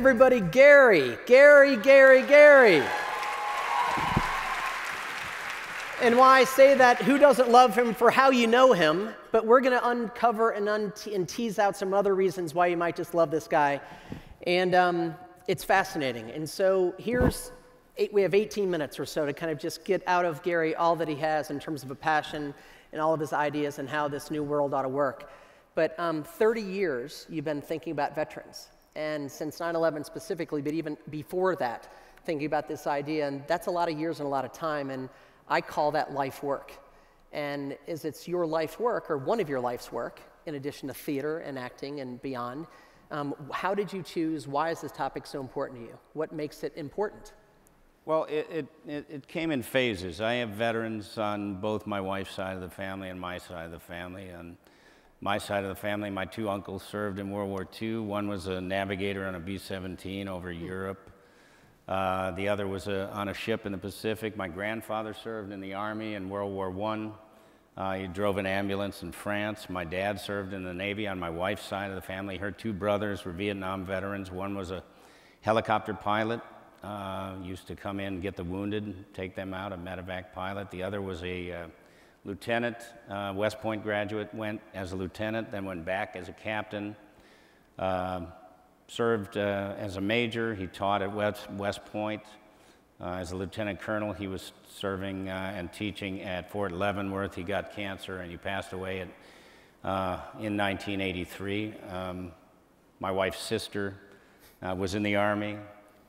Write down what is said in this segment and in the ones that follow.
everybody, Gary. Gary. And why I say that, who doesn't love him for how you know him, but we're going to uncover and tease out some other reasons why you might just love this guy. And it's fascinating. And so we have 18 minutes or so to kind of just get out of Gary all that he has in terms of a passion and all of his ideas and how this new world ought to work. But 30 years you've been thinking about veterans. And since 9/11 specifically, but even before that, thinking about this idea. And that's a lot of years and a lot of time. And I call that life work. And as it's your life work, or one of your life's work, in addition to theater and acting and beyond, how did you choose? Why is this topic so important to you? What makes it important? Well, it came in phases. I have veterans on both my wife's side of the family and my side of the family. On my side of the family, my two uncles served in World War II. One was a navigator on a B-17 over Europe. The other was on a ship in the Pacific. My grandfather served in the Army in World War I. He drove an ambulance in France. My dad served in the Navy on my wife's side of the family. Her two brothers were Vietnam veterans. One was a helicopter pilot. Used to come in and get the wounded, take them out, a medevac pilot. The other was a lieutenant, West Point graduate, went as a lieutenant, then went back as a captain, served as a major. He taught at West Point. As a lieutenant colonel, he was serving and teaching at Fort Leavenworth. He got cancer and he passed away in 1983. My wife's sister was in the Army.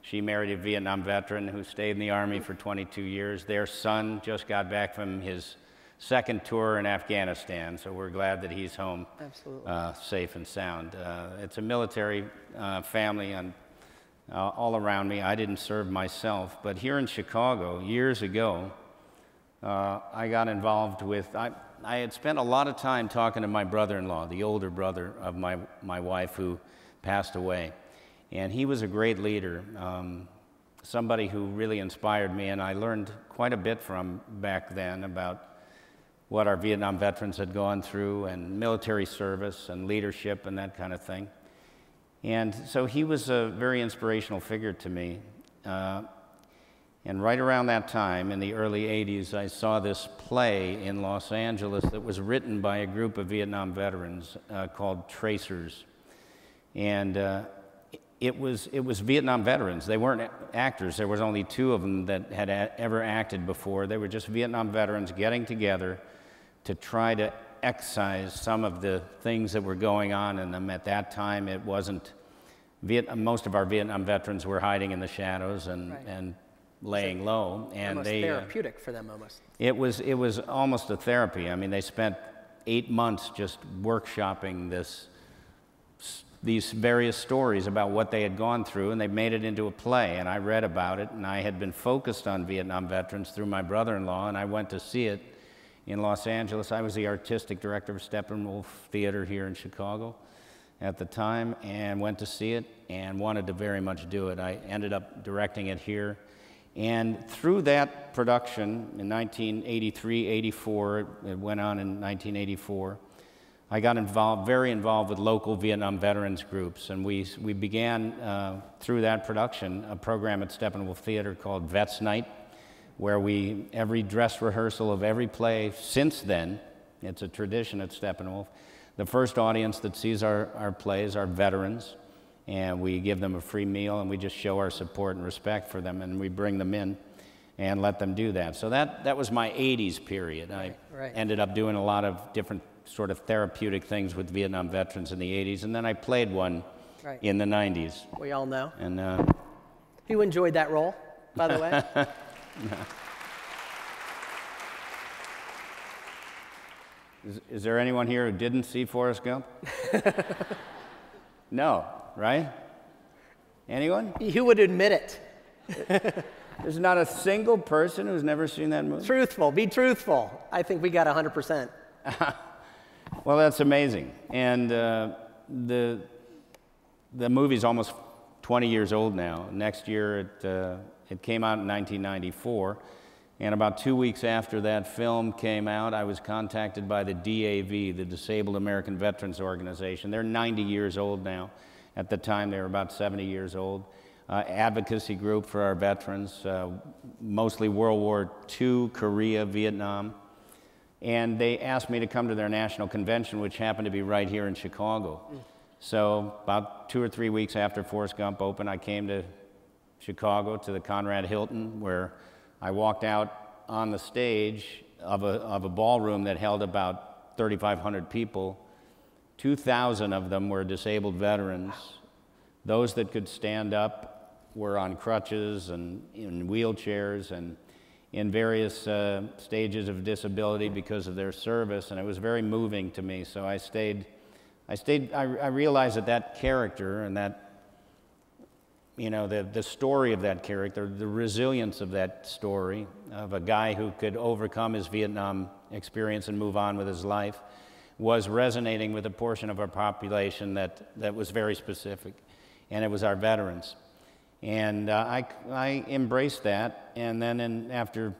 She married a Vietnam veteran who stayed in the Army for 22 years. Their son just got back from his second tour in Afghanistan, so we're glad that he's home. Absolutely. Safe and sound. It's a military family all around me. I didn't serve myself, but here in Chicago, years ago, I got involved with, I had spent a lot of time talking to my brother-in-law, the older brother of my wife who passed away. And he was a great leader, somebody who really inspired me, and I learned quite a bit from back then about what our Vietnam veterans had gone through and military service and leadership and that kind of thing. And so he was a very inspirational figure to me. And right around that time, in the early 80s, I saw this play in Los Angeles that was written by a group of Vietnam veterans called Tracers. And it was Vietnam veterans. They weren't actors. There was only two of them that had ever acted before. They were just Vietnam veterans getting together to try to excise some of the things that were going on in them. At that time, it wasn't, most of our Vietnam veterans were hiding in the shadows and laying low. And almost therapeutic for them almost. It was almost a therapy. I mean, they spent 8 months just workshopping these various stories about what they had gone through, and they made it into a play, and I read about it, and I had been focused on Vietnam veterans through my brother-in-law, and I went to see it in Los Angeles. I was the artistic director of Steppenwolf Theater here in Chicago at the time, and went to see it and wanted to very much do it. I ended up directing it here, and through that production in 1983-84, it went on in 1984, I got very involved with local Vietnam veterans groups, and we began through that production a program at Steppenwolf Theater called Vets Night, where every dress rehearsal of every play since then, it's a tradition at Steppenwolf, the first audience that sees our plays are veterans, and we give them a free meal, and we just show our support and respect for them, and we bring them in and let them do that. So that was my 80s period. I ended up doing a lot of different sort of therapeutic things with Vietnam veterans in the 80s, and then I played one in the 90s. We all know. And who enjoyed that role, by the way? Is there anyone here who didn't see Forrest Gump? No, right? Anyone? Who would admit it? There's not a single person who's never seen that movie? Truthful. Be truthful. I think we got 100%. Well, that's amazing. And the movie's almost 20 years old now. Next year, it came out in 1994. And about 2 weeks after that film came out, I was contacted by the DAV, the Disabled American Veterans Organization. They're 90 years old now. At the time, they were about 70 years old. Advocacy group for our veterans, mostly World War II, Korea, Vietnam. And they asked me to come to their national convention, which happened to be right here in Chicago. So about 2 or 3 weeks after Forrest Gump opened, I came to Chicago to the Conrad Hilton, where I walked out on the stage of a ballroom that held about 3,500 people. 2,000 of them were disabled veterans. Those that could stand up were on crutches and in wheelchairs and in various stages of disability because of their service, and it was very moving to me. So I realized that character and that, you know, the story of that character, the resilience of that story, of a guy who could overcome his Vietnam experience and move on with his life, was resonating with a portion of our population that was very specific, and it was our veterans. And I embraced that, and then after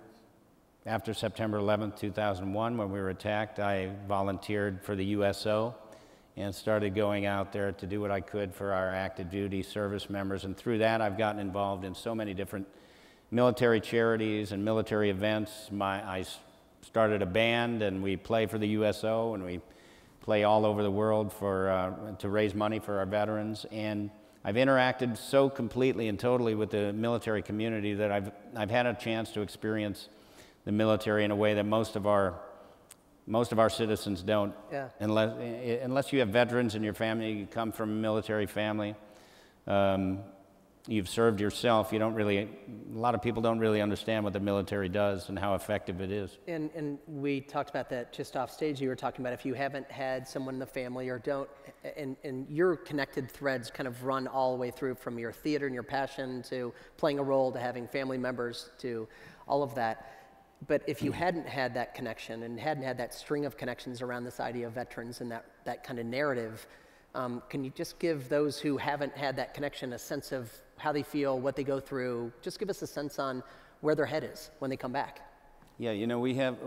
September 11th, 2001, when we were attacked, I volunteered for the USO and started going out there to do what I could for our active duty service members. And through that, I've gotten involved in so many different military charities and military events. I started a band, and we play for the USO, and we play all over the world to raise money for our veterans. And I've interacted so completely and totally with the military community that I've had a chance to experience the military in a way that most of our citizens don't. Yeah. Unless you have veterans in your family, you come from a military family, you've served yourself, a lot of people don't really understand what the military does and how effective it is. And we talked about that just off stage. You were talking about if you haven't had someone in the family or don't, and your connected threads kind of run all the way through, from your theater and your passion to playing a role to having family members to all of that. But if you hadn't had that connection and hadn't had that string of connections around this idea of veterans and that kind of narrative, can you just give those who haven't had that connection a sense of how they feel, what they go through? Just give us a sense on where their head is when they come back. Yeah, you know, we have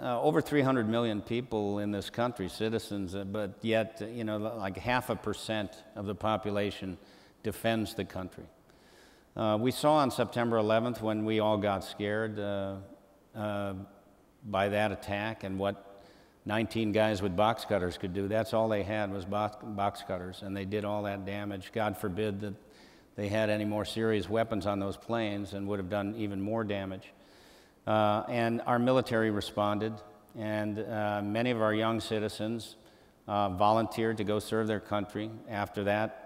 over 300 million people in this country, citizens, but yet, you know, like 0.5% of the population defends the country. We saw on September 11th, when we all got scared by that attack and what 19 guys with box cutters could do. That's all they had was box cutters, and they did all that damage. God forbid that they had any more serious weapons on those planes, and would have done even more damage. And our military responded, and many of our young citizens volunteered to go serve their country after that,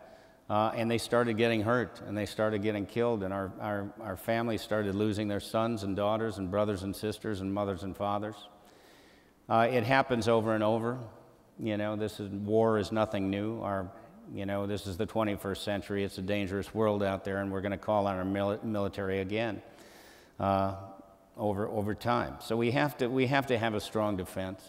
and they started getting hurt, and they started getting killed, and our families started losing their sons and daughters and brothers and sisters and mothers and fathers. It happens over and over. You know, war is nothing new. You know, this is the 21st century. It's a dangerous world out there, and we're going to call on our military again over time. So we have to have a strong defense,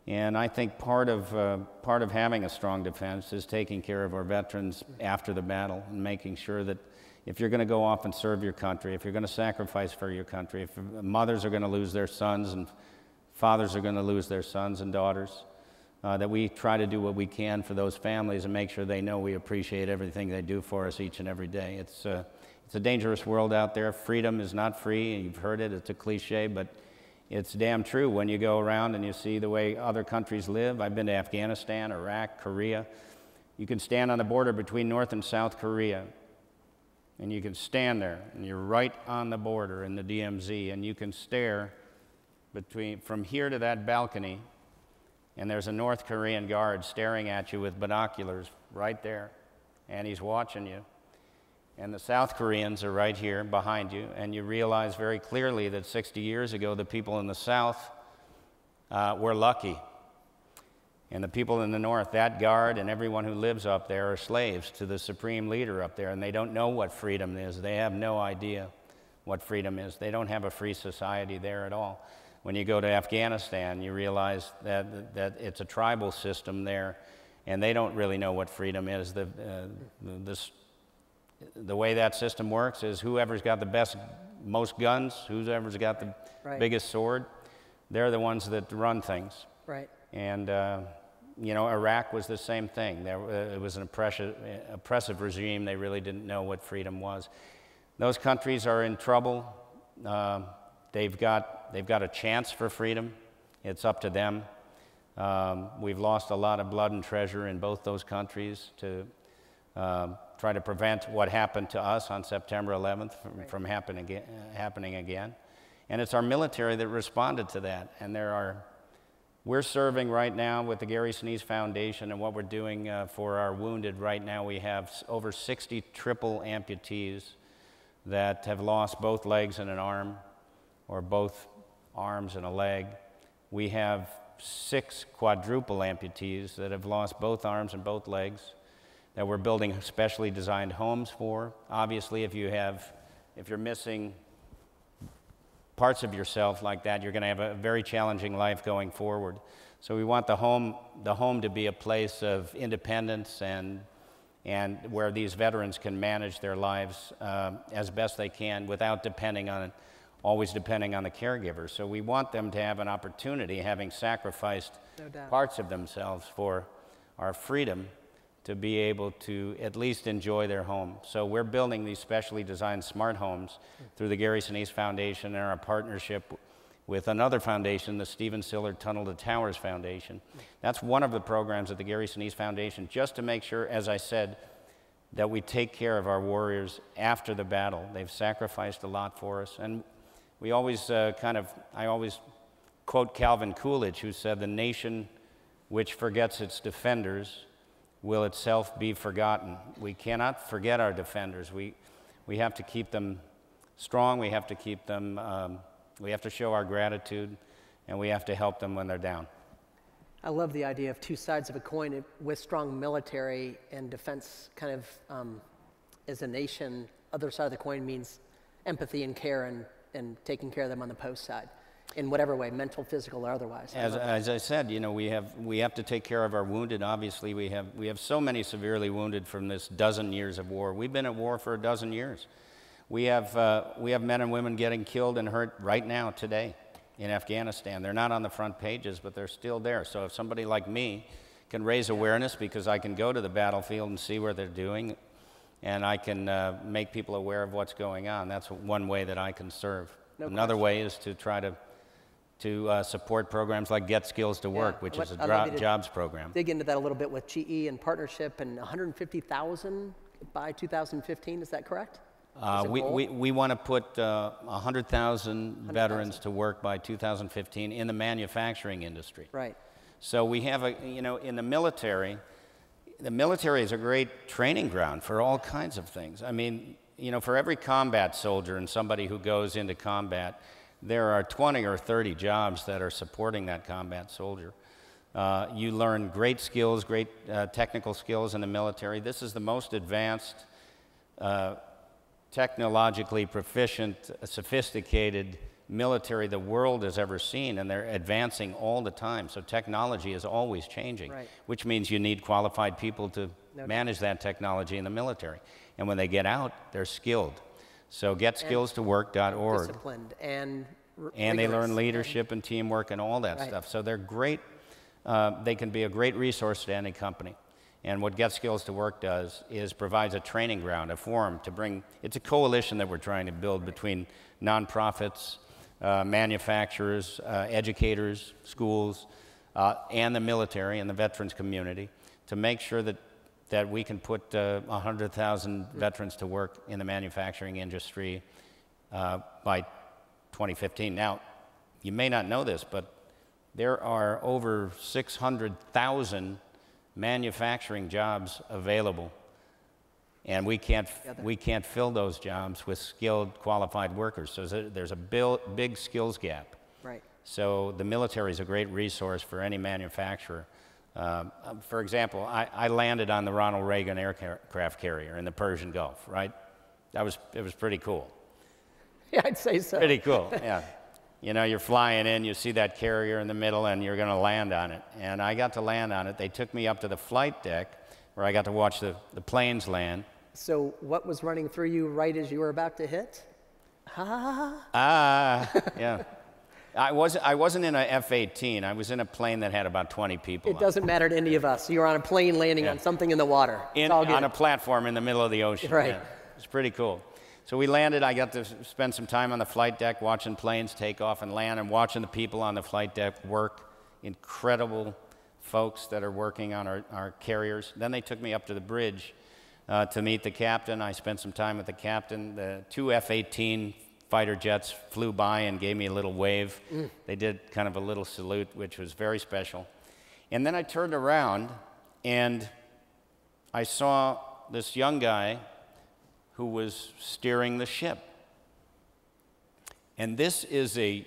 and I think part of having a strong defense is taking care of our veterans after the battle and making sure that if you're going to go off and serve your country, if you're going to sacrifice for your country, if mothers are going to lose their sons and fathers are going to lose their sons and daughters, that we try to do what we can for those families and make sure they know we appreciate everything they do for us each and every day. It's a dangerous world out there. Freedom is not free, and you've heard it. It's a cliche, but it's damn true when you go around and you see the way other countries live. I've been to Afghanistan, Iraq, Korea. You can stand on the border between North and South Korea, and you can stand there, and you're right on the border in the DMZ, and you can stare from here to that balcony, and there's a North Korean guard staring at you with binoculars right there, and he's watching you. And the South Koreans are right here behind you, and you realize very clearly that 60 years ago, the people in the South were lucky. And the people in the North, that guard and everyone who lives up there are slaves to the supreme leader up there, and they don't know what freedom is. They have no idea what freedom is. They don't have a free society there at all. When you go to Afghanistan, you realize that it's a tribal system there, and they don't really know what freedom is. The way that system works is whoever's got the most guns, whoever's got the biggest sword, they're the ones that run things. Right. And Iraq was the same thing. It was an oppressive regime. They really didn't know what freedom was. Those countries are in trouble. They've got a chance for freedom. It's up to them. We've lost a lot of blood and treasure in both those countries to try to prevent what happened to us on September 11th from happening again. And it's our military that responded to that. And we're serving right now with the Gary Sinise Foundation, and what we're doing for our wounded right now. We have over 60 triple amputees that have lost both legs and an arm, or both arms and a leg. We have 6 quadruple amputees that have lost both arms and both legs that we're building specially designed homes for. Obviously, if you're missing parts of yourself like that, you're going to have a very challenging life going forward. So we want the home to be a place of independence and where these veterans can manage their lives as best they can without always depending on the caregiver. So we want them to have an opportunity, having sacrificed parts of themselves for our freedom, to be able to at least enjoy their home. So we're building these specially designed smart homes through the Gary Sinise Foundation and our partnership with another foundation, the Stephen Sillard Tunnel to Towers Foundation. That's one of the programs at the Gary Sinise Foundation, just to make sure, as I said, that we take care of our warriors after the battle. They've sacrificed a lot for us. And we always I always quote Calvin Coolidge, who said, "The nation which forgets its defenders will itself be forgotten." We cannot forget our defenders. We have to keep them strong. We have to keep them, we have to show our gratitude, and we have to help them when they're down. I love the idea of two sides of a coin. With strong military and defense kind of as a nation, other side of the coin means empathy and care and taking care of them on the post side, in whatever way, mental, physical, or otherwise. As I said, we have to take care of our wounded. Obviously, we have so many severely wounded from this dozen years of war. We've been at war for a dozen years. We have men and women getting killed and hurt right now, today, in Afghanistan. They're not on the front pages, but they're still there. So if somebody like me can raise awareness, because I can go to the battlefield and see what they're doing, and I can make people aware of what's going on, that's one way that I can serve. Another way is to try to support programs like Get Skills to Work, which is a jobs program. Dig into that a little bit with GE and partnership, and 150,000 by 2015, is that correct? We want to put 100,000 veterans to work by 2015 in the manufacturing industry. Right. So we have in the military is a great training ground for all kinds of things. I mean, for every combat soldier and somebody who goes into combat, there are 20 or 30 jobs that are supporting that combat soldier. You learn great skills, great technical skills in the military. This is the most advanced, technologically proficient, sophisticated military the world has ever seen, and they're advancing all the time. So technology is always changing, which means you need qualified people to manage that technology in the military. And when they get out, they're skilled. So getskillstowork.org. Disciplined and they learn leadership and teamwork and all that stuff. So they're great. They can be a great resource to any company. And what Get Skills to Work does is provides a training ground, a forum to bring. It's a coalition that we're trying to build between nonprofits, manufacturers, educators, schools, and the military and the veterans community, to make sure that we can put 100,000 veterans to work in the manufacturing industry by 2015. Now, you may not know this, but there are over 600,000 manufacturing jobs available, and we can't fill those jobs with skilled, qualified workers. So there's a big skills gap. Right. So the military is a great resource for any manufacturer. For example, I landed on the Ronald Reagan aircraft carrier in the Persian Gulf. Right, it was pretty cool. Yeah, I'd say so. Pretty cool. Yeah. You're flying in, you see that carrier in the middle, and you're going to land on it. And I got to land on it. They took me up to the flight deck, where I got to watch the planes land. So what was running through you right as you were about to hit? Yeah. I wasn't in a F-18. I was in a plane that had about 20 people. It doesn't matter to any of us. You were on a plane landing on something in the water. On a platform in the middle of the ocean. Right. Yeah. It's pretty cool. So we landed. I got to spend some time on the flight deck watching planes take off and land and watching the people on the flight deck work. Incredible folks that are working on our carriers. Then they took me up to the bridge to meet the captain. I spent some time with the captain. The 2 F-18 fighter jets flew by and gave me a little wave. They did kind of a little salute, which was very special. And then I turned around and I saw this young guy who was steering the ship. And this is a,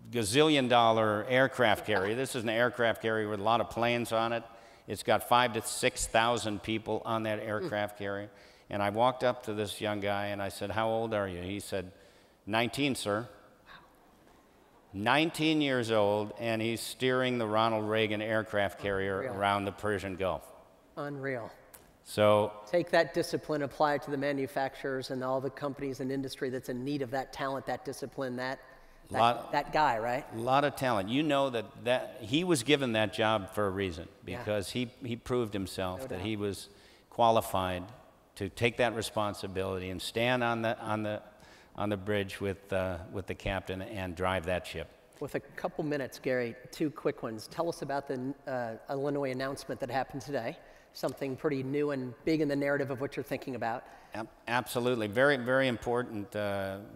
gazillion-dollar aircraft carrier. This is an aircraft carrier with a lot of planes on it. It's got 5,000 to 6,000 people on that aircraft carrier. And I walked up to this young guy and I said, "How old are you?" He said, 19, sir. 19 years old, and he's steering the Ronald Reagan aircraft carrier around the Persian Gulf. Unreal. So take that discipline, apply it to the manufacturers and all the companies and industry that's in need of that talent, that discipline, that guy, right? A lot of talent. You know that he was given that job for a reason, because he proved himself that he was qualified to take that responsibility and stand on the bridge with the captain and drive that ship. With a couple minutes, Gary, 2 quick ones. Tell us about the Illinois announcement that happened today. Something pretty new and big in the narrative of what you're thinking about. Absolutely. Very, very important.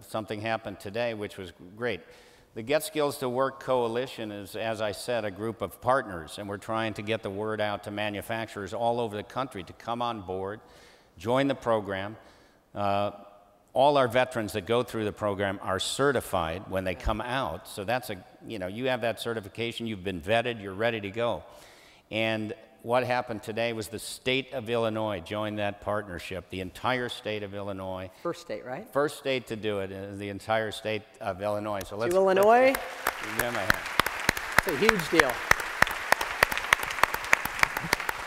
Something happened today, which was great. The Get Skills to Work Coalition is, as I said, a group of partners, and we're trying to get the word out to manufacturers all over the country to come on board, join the program. All our veterans that go through the program are certified when they come out. So that's you have that certification, you've been vetted, you're ready to go. And what happened today was the state of Illinois joined that partnership, the entire state of Illinois. First state, right? First state to do it is the entire state of Illinois. So let's Illinois. Give my hand. It's a huge deal.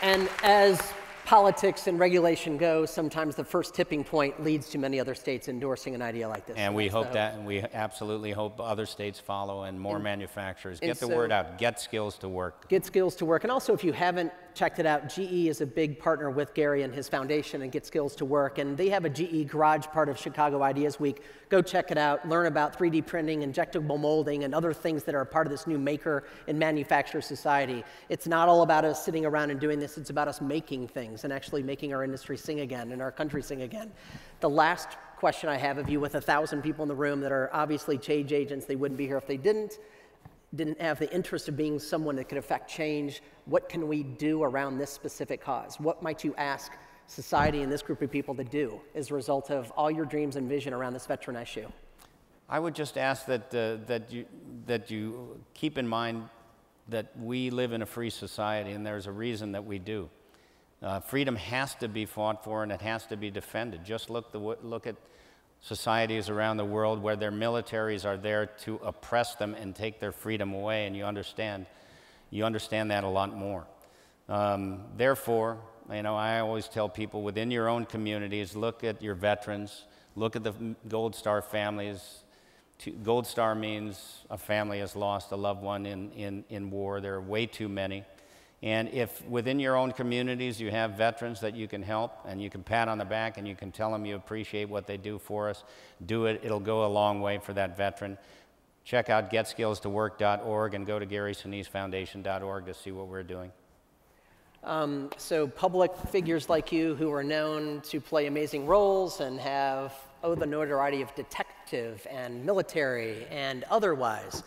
And as politics and regulation go, sometimes the first tipping point leads to many other states endorsing an idea like this. And we hope that, and we absolutely hope other states follow and more manufacturers. Get the word out. Get Skills to Work. Get Skills to Work. And also, if you haven't checked it out, GE is a big partner with Gary and his foundation and Get Skills to Work. And they have a GE Garage part of Chicago Ideas Week. Go check it out. Learn about 3D printing, injectable molding, and other things that are a part of this new maker and manufacturer society. It's not all about us sitting around and doing this. It's about us making things and actually making our industry sing again and our country sing again. The last question I have of you, with 1,000 people in the room that are obviously change agents, they wouldn't be here if they didn't have the interest of being someone that could affect change. What can we do around this specific cause? What might you ask society and this group of people to do as a result of all your dreams and vision around this veteran issue? I would just ask that you keep in mind that we live in a free society, and there's a reason that we do. Freedom has to be fought for, and it has to be defended. Just look at societies around the world where their militaries are there to oppress them and take their freedom away, and you understand that a lot more. Therefore, I always tell people within your own communities, look at your veterans, look at the Gold Star families. Gold Star means a family has lost a loved one in war. There are way too many. And if within your own communities you have veterans that you can help and you can pat on the back and you can tell them you appreciate what they do for us, do it. It'll go a long way for that veteran. Check out getskillstowork.org and go to GarySiniseFoundation.org to see what we're doing. So public figures like you who are known to play amazing roles and have the notoriety of detective and military and otherwise.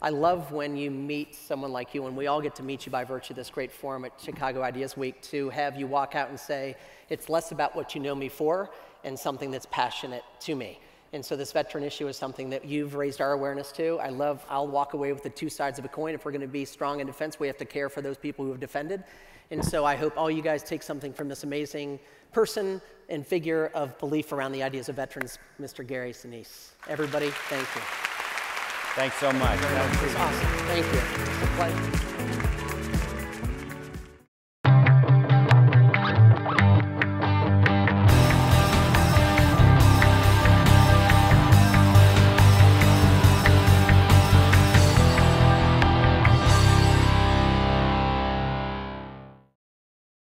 I love when you meet someone like you, and we all get to meet you by virtue of this great forum at Chicago Ideas Week, to have you walk out and say, it's less about what you know me for and something that's passionate to me. And so this veteran issue is something that you've raised our awareness to. I'll walk away with the 2 sides of a coin. If we're going to be strong in defense, we have to care for those people who have defended. And so I hope all you guys take something from this amazing person and figure of belief around the ideas of veterans, Mr. Gary Sinise. Everybody, thank you. Thanks so much. That was awesome. Thank you. It's a pleasure.